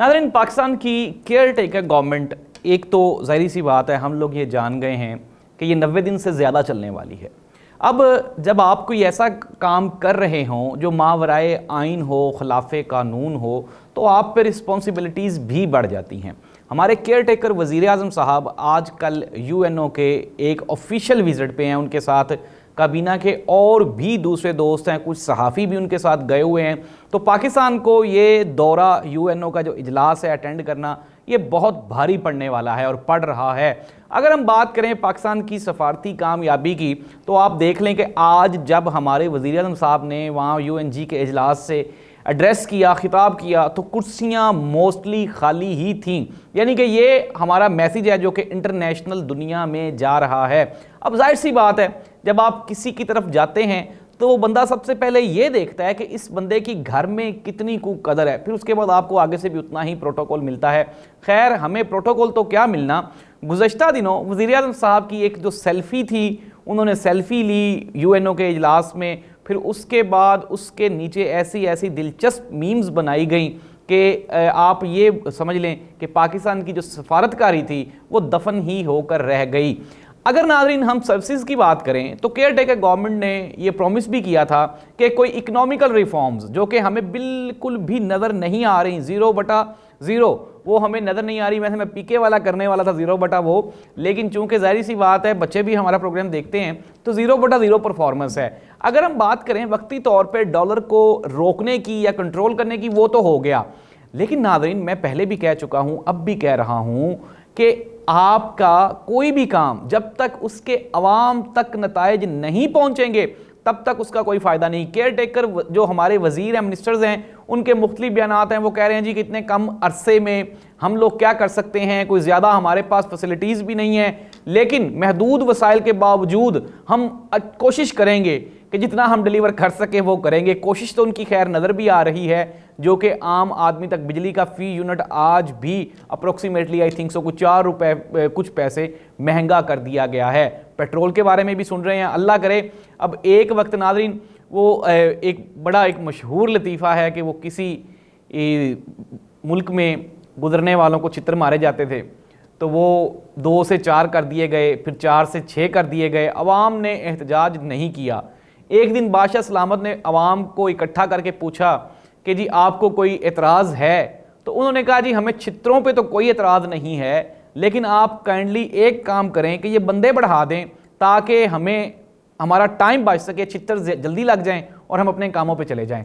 नाज़रीन, पाकिस्तान की care taker government, एक तो ज़ाहिर सी बात है हम लोग ये जान गए हैं कि ये 90 दिन से ज़्यादा चलने वाली है। अब जब आप कोई ऐसा काम कर रहे हों जो मावराए आइन हो, खिलाफ़े कानून हो, तो आप पे रिस्पॉन्सिबिलिटीज़ भी बढ़ जाती हैं। हमारे केयर टेकर वज़ीर आज़म साहब आज कल UNO के एक ऑफिशियल विज़िट पे हैं, उनके साथ काबीना के और भी दूसरे दोस्त हैं, कुछ सहाफ़ी भी उनके साथ गए हुए हैं। तो पाकिस्तान को ये दौरा UNO का जो इजलास है अटेंड करना, ये बहुत भारी पड़ने वाला है और पड़ रहा है। अगर हम बात करें पाकिस्तान की सफारती कामयाबी की, तो आप देख लें कि आज जब हमारे वज़ीर आज़म साहब ने वहाँ UNG के इजलास से एड्रेस किया, खिताब किया, तो कुर्सियाँ मोस्टली खाली ही थीं। यानी कि ये हमारा मैसेज है जो कि इंटरनेशनल दुनिया में जा रहा है। अब जाहिर सी बात है, जब आप किसी की तरफ जाते हैं तो वो बंदा सबसे पहले ये देखता है कि इस बंदे की घर में कितनी को कदर है, फिर उसके बाद आपको आगे से भी उतना ही प्रोटोकॉल मिलता है। खैर, हमें प्रोटोकॉल तो क्या मिलना, गुज़श्ता दिनों वज़ीर आज़म साहब की एक जो सेल्फ़ी थी, उन्होंने सेल्फ़ी ली UNO के इजलास में, फिर उसके बाद उसके नीचे ऐसी ऐसी दिलचस्प मीम्स बनाई गई कि आप ये समझ लें कि पाकिस्तान की जो सफारतकारी थी वो दफन ही होकर रह गई। अगर नाज़रीन हम सर्विसेज की बात करें तो केयर टेकर गवर्नमेंट ने ये प्रॉमिस भी किया था कि कोई इकोनॉमिकल रिफॉर्म्स जो कि हमें बिल्कुल भी नज़र नहीं आ रही, 0/0 वो हमें नज़र नहीं आ रही। वैसे मैं PK वाला करने वाला था 0/वो, लेकिन चूंकि ज़ाहिर सी बात है बच्चे भी हमारा प्रोग्राम देखते हैं तो 0/0 परफॉर्मेंस है। अगर हम बात करें वक्ती तौर पर डॉलर को रोकने की या कंट्रोल करने की, वो तो हो गया, लेकिन नाज़रीन मैं पहले भी कह चुका हूँ, अब भी कह रहा हूँ कि आपका कोई भी काम जब तक उसके अवाम तक नताइज नहीं पहुंचेंगे तब तक उसका कोई फ़ायदा नहीं। केयर टेकर जो हमारे वज़ीर हैं, मिनिस्टर्स हैं, उनके मुख्तलिफ बयानात हैं, वो कह रहे हैं जी कि इतने कम अरसे में हम लोग क्या कर सकते हैं, कोई ज़्यादा हमारे पास फैसिलिटीज़ भी नहीं है, लेकिन महदूद वसाइल के बावजूद हम कोशिश करेंगे कि जितना हम डिलीवर कर सके वो करेंगे। कोशिश तो उनकी खैर नज़र भी आ रही है, जो कि आम आदमी तक बिजली का फ़ी यूनिट आज भी अप्रोक्सीमेटली आई थिंक सो कुछ 4 रुपये कुछ पैसे महंगा कर दिया गया है। पेट्रोल के बारे में भी सुन रहे हैं, अल्लाह करे। अब एक वक्त नाज़रीन वो एक मशहूर लतीफ़ा है कि वो किसी मुल्क में गुजरने वालों को चित्र मारे जाते थे, तो वो 2 से 4 कर दिए गए, फिर 4 से 6 कर दिए गए। अवाम ने एहतजाज नहीं किया। एक दिन बादशाह सलामत ने अवाम को इकट्ठा करके पूछा कि जी आपको कोई एतराज़ है, तो उन्होंने कहा जी हमें चित्रों पे तो कोई एतराज़ नहीं है, लेकिन आप काइंडली एक काम करें कि ये बंदे बढ़ा दें ताकि हमें हमारा टाइम बच सके, चित्र जल्दी लग जाएं और हम अपने कामों पे चले जाएं।